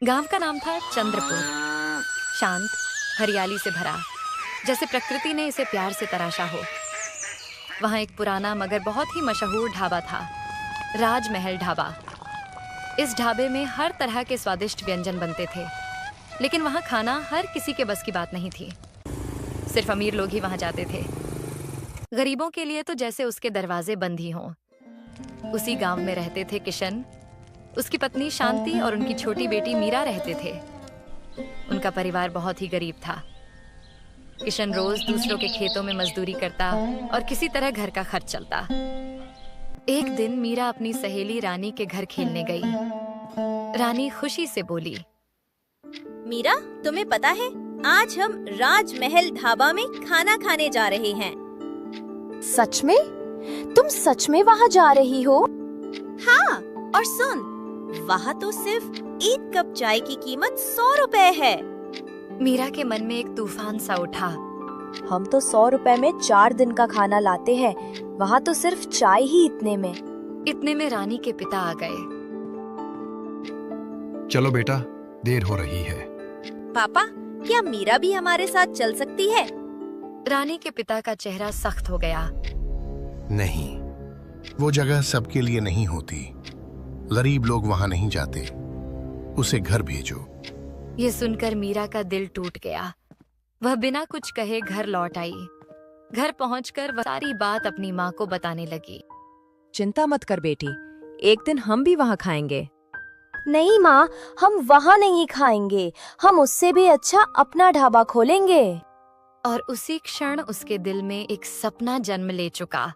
गांव का नाम था चंद्रपुर। शांत, हरियाली से भरा, जैसे प्रकृति ने इसे प्यार से तराशा हो। वहां एक पुराना मगर बहुत ही मशहूर ढाबा था, राजमहल ढाबा। इस ढाबे में हर तरह के स्वादिष्ट व्यंजन बनते थे, लेकिन वहां खाना हर किसी के बस की बात नहीं थी। सिर्फ अमीर लोग ही वहां जाते थे। गरीबों के लिए तो जैसे उसके दरवाजे बंद ही हों। उसी गांव में रहते थे किशन, उसकी पत्नी शांति और उनकी छोटी बेटी मीरा रहते थे। उनका परिवार बहुत ही गरीब था। किशन रोज दूसरों के खेतों में मजदूरी करता और किसी तरह घर का खर्च चलता। एक दिन मीरा अपनी सहेली रानी के घर खेलने गई। रानी खुशी से बोली, मीरा, तुम्हें पता है आज हम राजमहल ढाबा में खाना खाने जा रहे हैं। सच में? तुम सच में वहाँ जा रही हो? हाँ, और सुन, वहाँ तो सिर्फ एक कप चाय की कीमत 100 रुपए है। मीरा के मन में एक तूफान सा उठा। हम तो 100 रुपए में 4 दिन का खाना लाते हैं, वहाँ तो सिर्फ चाय ही इतने में रानी के पिता आ गए। चलो बेटा, देर हो रही है। पापा, क्या मीरा भी हमारे साथ चल सकती है? रानी के पिता का चेहरा सख्त हो गया। नहीं, वो जगह सबके लिए नहीं होती। गरीब लोग वहां नहीं जाते। उसे घर भेजो। ये सुनकर मीरा का दिल टूट गया। वह बिना कुछ कहे घर लौट आई। घर पहुंचकर वह सारी बात अपनी माँ को बताने लगी। चिंता मत कर बेटी, एक दिन हम भी वहाँ खाएंगे। नहीं माँ, हम वहाँ नहीं खाएंगे। हम उससे भी अच्छा अपना ढाबा खोलेंगे। और उसी क्षण उसके दिल में एक सपना जन्म ले चुका।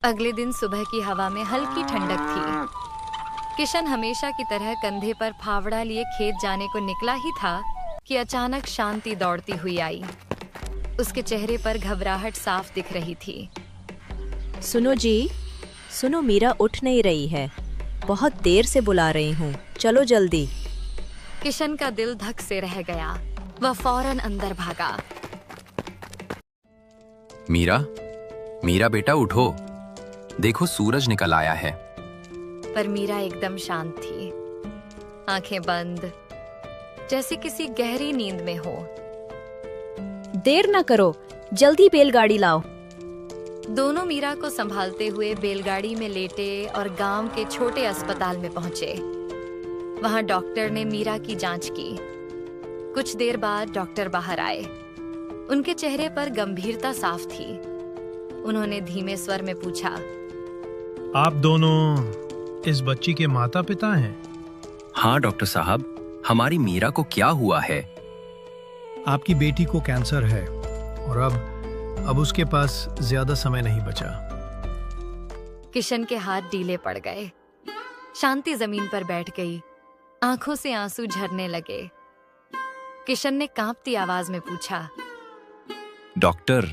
अगले दिन सुबह की हवा में हल्की ठंडक थी। किशन हमेशा की तरह कंधे पर फावड़ा लिए खेत जाने को निकला ही था कि अचानक शांति दौड़ती हुई आई। उसके चेहरे पर घबराहट साफ दिख रही थी। सुनो जी, सुनो, मीरा उठ नहीं रही है। बहुत देर से बुला रही हूँ, चलो जल्दी। किशन का दिल धक से रह गया। वह फौरन अंदर भागा। मीरा, मीरा बेटा उठो, देखो सूरज निकल आया है। पर मीरा एकदम शांत थी, आंखें बंद, जैसे किसी गहरी नींद में हो। देर न करो, जल्दी बैलगाड़ी लाओ। दोनों मीरा को संभालते हुए बैलगाड़ी में लेटे और गांव के छोटे अस्पताल में पहुंचे। वहां डॉक्टर ने मीरा की जांच की। कुछ देर बाद डॉक्टर बाहर आए। उनके चेहरे पर गंभीरता साफ थी। उन्होंने धीमे स्वर में पूछा, आप दोनों इस बच्ची के माता पिता हैं? हाँ डॉक्टर साहब, हमारी मीरा को क्या हुआ है? आपकी बेटी को कैंसर है और अब उसके पास ज्यादा समय नहीं बचा। किशन के हाथ ढीले पड़ गए। शांति जमीन पर बैठ गई, आंखों से आंसू झरने लगे। किशन ने कांपती आवाज में पूछा, डॉक्टर,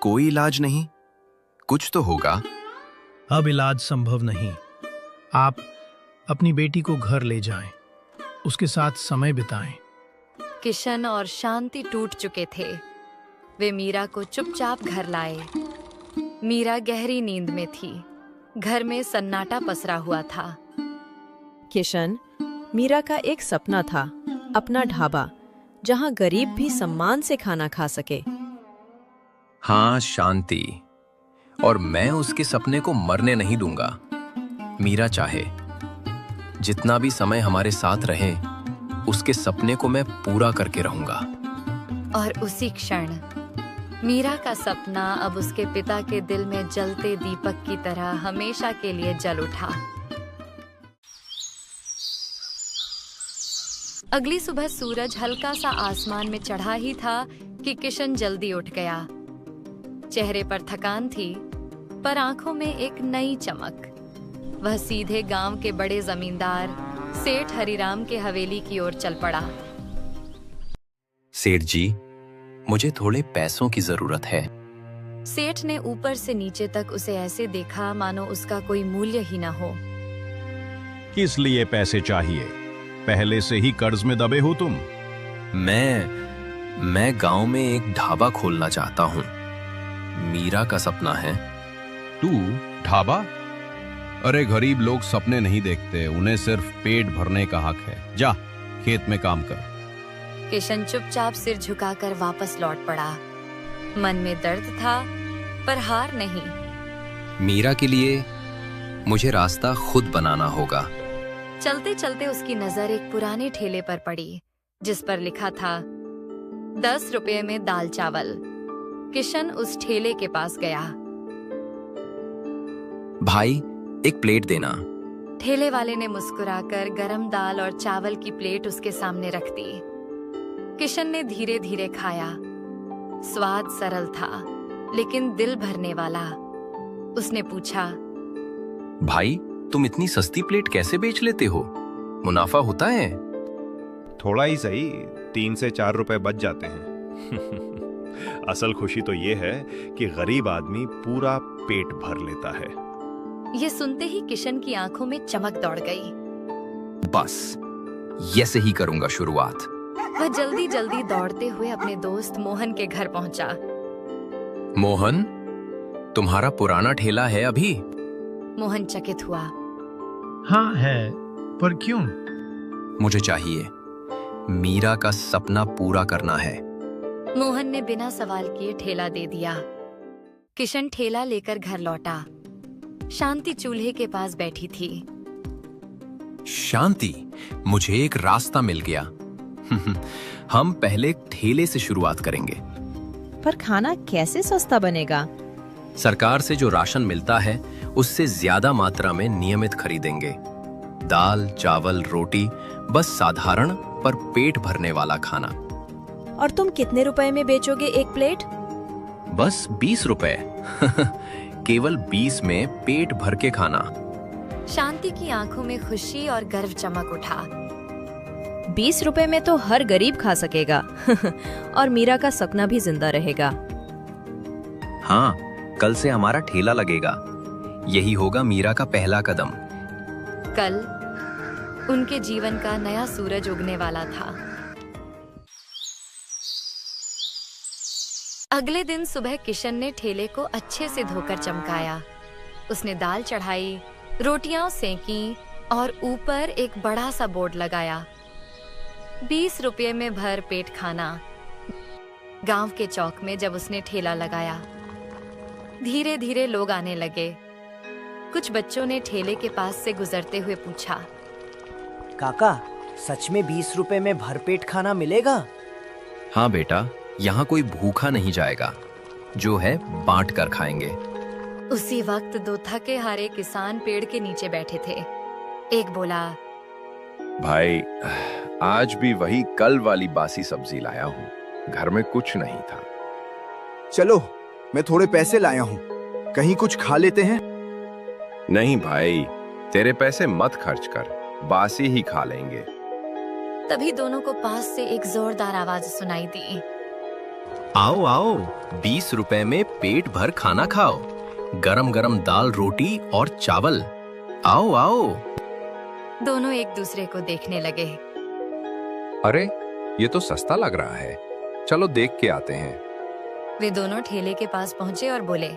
कोई इलाज नहीं? कुछ तो होगा। अब इलाज संभव नहीं। आप अपनी बेटी को घर ले जाएं, उसके साथ समय बिताएं। किशन और शांति टूट चुके थे। वे मीरा को चुपचाप घर लाए। मीरा गहरी नींद में थी। घर में सन्नाटा पसरा हुआ था। किशन, मीरा का एक सपना था, अपना ढाबा, जहाँ गरीब भी सम्मान से खाना खा सके। हाँ शांति, और मैं उसके सपने को मरने नहीं दूंगा। मीरा चाहे जितना भी समय हमारे साथ रहे, उसके सपने को मैं पूरा करके रहूंगा। और उसी क्षण मीरा का सपना अब उसके पिता के दिल में जलते दीपक की तरह हमेशा के लिए जल उठा। अगली सुबह सूरज हल्का सा आसमान में चढ़ा ही था कि किशन जल्दी उठ गया। चेहरे पर थकान थी, पर आंखों में एक नई चमक। वह सीधे गांव के बड़े जमींदार सेठ हरिराम के हवेली की ओर चल पड़ा। सेठ जी, मुझे थोड़े पैसों की जरूरत है। सेठ ने ऊपर से नीचे तक उसे ऐसे देखा मानो उसका कोई मूल्य ही न हो। किस लिए पैसे चाहिए? पहले से ही कर्ज में दबे हो तुम। मैं गांव में एक ढाबा खोलना चाहता हूँ। मीरा का सपना है। तू ढाबा? अरे गरीब लोग सपने नहीं देखते, उन्हें सिर्फ पेट भरने का हक है। जा खेत में काम कर। किशन चुपचाप सिर झुकाकर वापस लौट पड़ा। मन में दर्द था पर हार नहीं। मीरा के लिए मुझे रास्ता खुद बनाना होगा। चलते चलते उसकी नजर एक पुराने ठेले पर पड़ी जिस पर लिखा था 10 रुपए में दाल चावल। किशन उस ठेले के पास गया। भाई एक प्लेट देना। ठेले वाले ने मुस्कुराकर गरम दाल और चावल की प्लेट उसके सामने रख दी। किशन ने धीरे धीरे खाया। स्वाद सरल था लेकिन दिल भरने वाला। उसने पूछा, भाई तुम इतनी सस्ती प्लेट कैसे बेच लेते हो? मुनाफा होता है? थोड़ा ही सही, 3 से 4 रुपए बच जाते हैं। असल खुशी तो ये है कि गरीब आदमी पूरा पेट भर लेता है। ये सुनते ही किशन की आंखों में चमक दौड़ गई। बस ऐसे ही करूंगा शुरुआत। वह जल्दी जल्दी दौड़ते हुए अपने दोस्त मोहन के घर पहुंचा। मोहन, तुम्हारा पुराना ठेला है अभी? मोहन चकित हुआ। हाँ है, पर क्यों? मुझे चाहिए, मीरा का सपना पूरा करना है। मोहन ने बिना सवाल किए ठेला दे दिया। किशन ठेला लेकर घर लौटा। शांति चूल्हे के पास बैठी थी। शांति, मुझे एक रास्ता मिल गया। हम पहले ठेले से शुरुआत करेंगे। पर खाना कैसे सस्ता बनेगा? सरकार से जो राशन मिलता है उससे ज्यादा मात्रा में नियमित खरीदेंगे। दाल, चावल, रोटी, बस साधारण पर पेट भरने वाला खाना। और तुम कितने रुपए में बेचोगे एक प्लेट? बस 20 रुपए। केवल 20 में पेट भर के खाना। शांति की आंखों में खुशी और गर्व चमक उठा। 20 रुपए में तो हर गरीब खा सकेगा। और मीरा का सपना भी जिंदा रहेगा। हाँ, कल से हमारा ठेला लगेगा। यही होगा मीरा का पहला कदम। कल उनके जीवन का नया सूरज उगने वाला था। अगले दिन सुबह किशन ने ठेले को अच्छे से धोकर चमकाया। उसने दाल चढ़ाई, रोटियां सेंकी और ऊपर एक बड़ा सा बोर्ड लगाया, 20 रुपये में भर पेट खाना। गांव के चौक में जब उसने ठेला लगाया, धीरे धीरे लोग आने लगे। कुछ बच्चों ने ठेले के पास से गुजरते हुए पूछा, काका, सच में 20 रुपए में भरपेट खाना मिलेगा? हाँ बेटा, यहाँ कोई भूखा नहीं जाएगा। जो है बांट कर खाएंगे। उसी वक्त 2 थके हारे किसान पेड़ के नीचे बैठे थे। एक बोला, भाई आज भी वही कल वाली बासी सब्जी लाया हूँ, घर में कुछ नहीं था। चलो मैं थोड़े पैसे लाया हूँ, कहीं कुछ खा लेते हैं। नहीं भाई, तेरे पैसे मत खर्च कर, बासी ही खा लेंगे। तभी दोनों को पास से एक जोरदार आवाज सुनाई दी, आओ आओ, 20 रुपए में पेट भर खाना खाओ। गरम गरम दाल, रोटी और चावल। आओ आओ। दोनों एक दूसरे को देखने लगे। अरे ये तो सस्ता लग रहा है, चलो देख के आते हैं। वे दोनों ठेले के पास पहुंचे और बोले,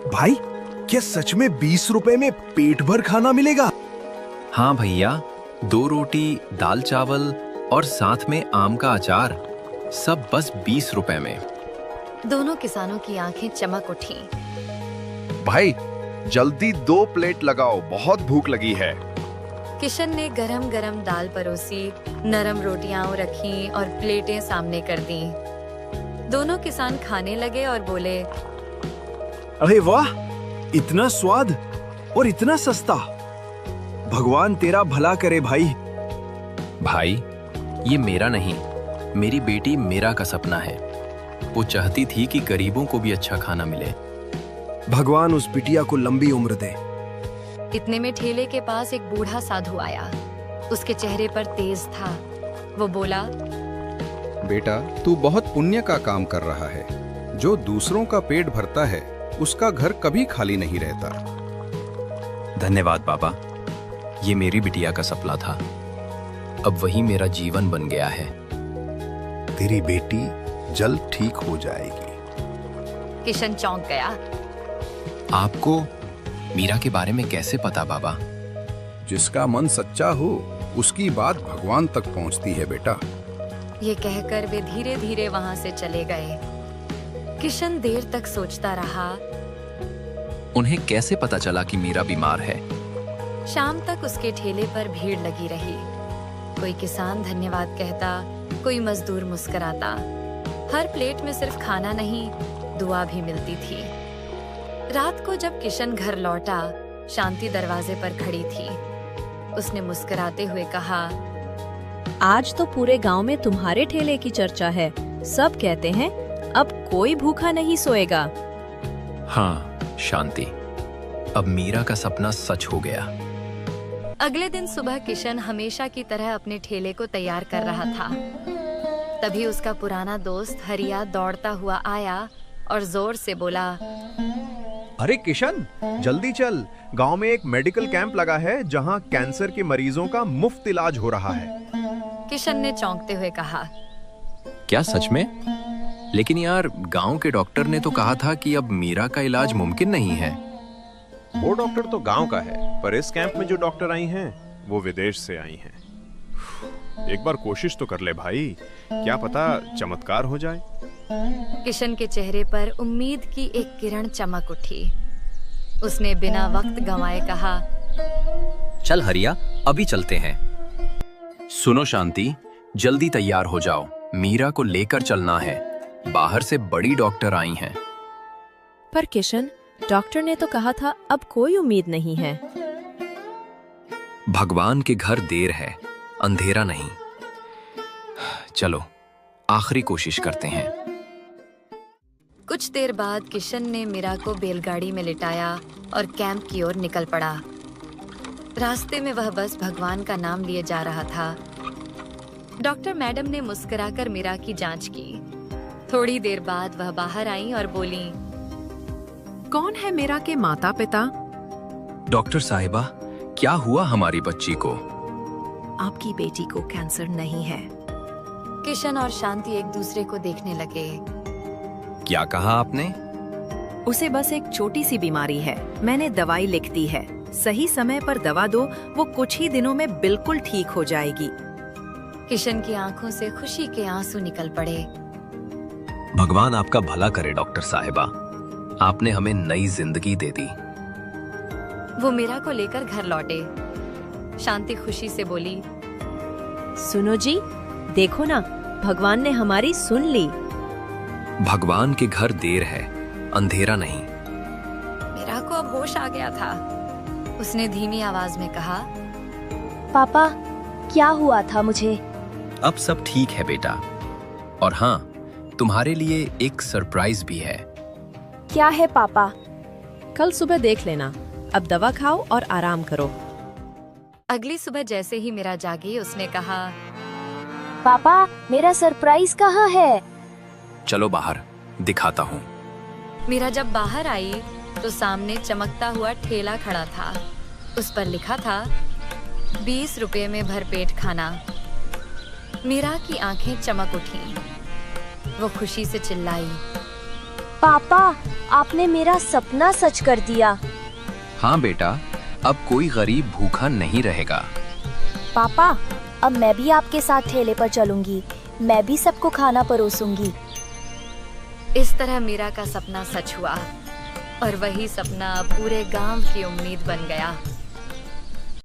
भाई क्या सच में 20 रुपए में पेट भर खाना मिलेगा? हाँ भैया, 2 रोटी, दाल चावल और साथ में आम का अचार, सब बस 20 रुपए में। दोनों किसानों की आंखें चमक उठी। भाई जल्दी 2 प्लेट लगाओ, बहुत भूख लगी है। किशन ने गरम गरम दाल परोसी, नरम रोटियां रखी और प्लेटें सामने कर दी। दोनों किसान खाने लगे और बोले, अरे वाह, इतना स्वाद और इतना सस्ता। भगवान तेरा भला करे भाई। भाई, ये मेरा नहीं, मेरी बेटी मीरा का सपना है। वो चाहती थी कि गरीबों को भी अच्छा खाना मिले। भगवान उस बिटिया को लंबी उम्र दे। इतने में ठेले के पास एक बूढ़ा साधु आया। उसके चेहरे पर तेज था। वो बोला, बेटा, तू बहुत पुण्य का काम कर रहा है। जो दूसरों का पेट भरता है उसका घर कभी खाली नहीं रहता। धन्यवाद बाबा, ये मेरी बिटिया का सपना था, अब वही मेरा जीवन बन गया है। तेरी बेटी जल्द ठीक हो जाएगी। किशन चौंक गया। आपको मीरा के बारे में कैसे पता बाबा? जिसका मन सच्चा हो उसकी बात भगवान तक पहुंचती है बेटा। ये कहकर वे धीरे धीरे वहां से चले गए। किशन देर तक सोचता रहा। उन्हें कैसे पता चला कि मीरा बीमार है? शाम तक उसके ठेले पर भीड़ लगी रही। कोई किसान धन्यवाद कहता, कोई मजदूर मुस्कुराता। हर प्लेट में सिर्फ खाना नहीं, दुआ भी मिलती थी। रात को जब किशन घर लौटा, शांति दरवाजे पर खड़ी थी। उसने मुस्कुराते हुए कहा, आज तो पूरे गांव में तुम्हारे ठेले की चर्चा है। सब कहते हैं अब कोई भूखा नहीं सोएगा। हाँ शांति, अब मीरा का सपना सच हो गया। अगले दिन सुबह किशन हमेशा की तरह अपने ठेले को तैयार कर रहा था। तभी उसका पुराना दोस्त हरिया दौड़ता हुआ आया और जोर से बोला, अरे किशन, जल्दी चल, गांव में एक मेडिकल कैंप लगा है जहां कैंसर के मरीजों का मुफ्त इलाज हो रहा है। किशन ने चौंकते हुए कहा, क्या सच में? लेकिन यार, गांव के डॉक्टर ने तो कहा था कि अब मीरा का इलाज मुमकिन नहीं है। वो डॉक्टर तो गांव का है, पर इस कैंप में जो डॉक्टर आई हैं, वो विदेश से आई हैं। एक बार कोशिश तो कर ले भाई, क्या पता चमत्कार हो जाए। किशन के चेहरे पर उम्मीद की एक किरण चमक उठी। उसने बिना वक्त गंवाए कहा, चल हरिया, अभी चलते हैं। सुनो शांति, जल्दी तैयार हो जाओ, मीरा को लेकर चलना है। बाहर से बड़ी डॉक्टर आई हैं। पर किशन, डॉक्टर ने तो कहा था अब कोई उम्मीद नहीं है। भगवान के घर देर है, अंधेरा नहीं। चलो आखिरी कोशिश करते हैं। कुछ देर बाद किशन ने मीरा को बैलगाड़ी में लिटाया और कैंप की ओर निकल पड़ा। रास्ते में वह बस भगवान का नाम लिए जा रहा था। डॉक्टर मैडम ने मुस्कुराकर मीरा की जांच की। थोड़ी देर बाद वह बाहर आई और बोली, कौन है मीरा के माता पिता? डॉक्टर साहिबा, क्या हुआ हमारी बच्ची को? आपकी बेटी को कैंसर नहीं है। किशन और शांति एक दूसरे को देखने लगे। क्या कहा आपने? उसे बस एक छोटी सी बीमारी है। मैंने दवाई लिख दी है। सही समय पर दवा दो, वो कुछ ही दिनों में बिल्कुल ठीक हो जाएगी। किशन की आंखों से खुशी के आंसू निकल पड़े। भगवान आपका भला करे डॉक्टर साहिबा, आपने हमें नई जिंदगी दे दी। वो मीरा को लेकर घर लौटे। शांति खुशी से बोली, सुनो जी, देखो ना, भगवान ने हमारी सुन ली। भगवान के घर देर है, अंधेरा नहीं। मीरा को अब होश आ गया था। उसने धीमी आवाज में कहा, पापा, क्या हुआ था मुझे? अब सब ठीक है बेटा। और हाँ, तुम्हारे लिए एक सरप्राइज भी है। क्या है पापा? कल सुबह देख लेना। अब दवा खाओ और आराम करो। अगली सुबह जैसे ही मीरा जागी, उसने कहा, पापा, मेरा सरप्राइज कहाँ है? चलो बाहर दिखाता हूँ। मीरा जब बाहर आई तो सामने चमकता हुआ ठेला खड़ा था। उस पर लिखा था, 20 रुपए में भरपेट खाना। मीरा की आंखें चमक उठीं। वो खुशी से चिल्लाई, पापा, आपने मेरा सपना सच कर दिया। हाँ बेटा, अब कोई गरीब भूखा नहीं रहेगा। पापा, अब मैं भी आपके साथ ठेले पर चलूंगी। मैं भी सबको खाना परोसूंगी। इस तरह मीरा का सपना सच हुआ और वही सपना पूरे गांव की उम्मीद बन गया।